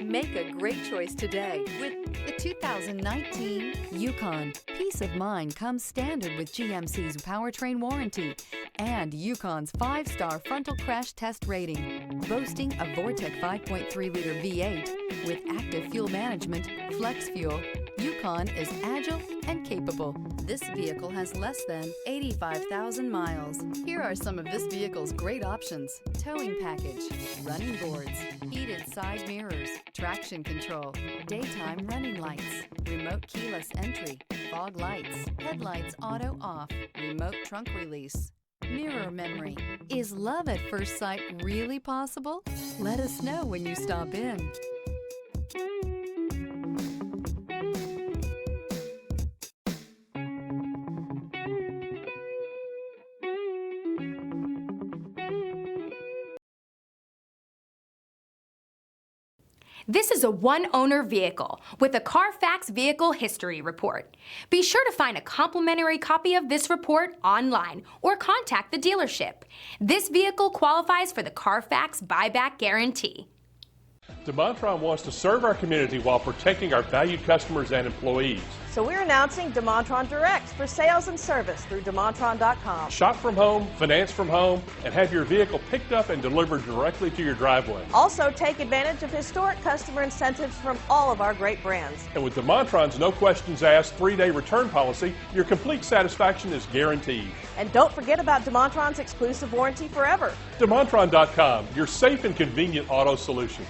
Make a great choice today with the 2019 Yukon. Peace of mind comes standard with GMC's powertrain warranty and Yukon's 5-star frontal crash test rating. Boasting a Vortec 5.3-liter V8 with active fuel management, flex fuel, Yukon is agile and capable. This vehicle has less than 85,000 miles. Here are some of this vehicle's great options: towing package, running boards, heated side mirrors, traction control, daytime running lights, remote keyless entry, fog lights, headlights auto off, remote trunk release, mirror memory. Is love at first sight really possible? Let us know when you stop in. This is a one-owner vehicle with a Carfax Vehicle History Report. Be sure to find a complimentary copy of this report online or contact the dealership. This vehicle qualifies for the Carfax Buyback Guarantee. DeMontrond wants to serve our community while protecting our valued customers and employees. So we're announcing DeMontrond Direct for sales and service through DeMontrond.com. Shop from home, finance from home, and have your vehicle picked up and delivered directly to your driveway. Also, take advantage of historic customer incentives from all of our great brands. And with DeMontrond's no questions asked 3-day return policy, your complete satisfaction is guaranteed. And don't forget about DeMontrond's exclusive warranty forever. DeMontrond.com, your safe and convenient auto solution.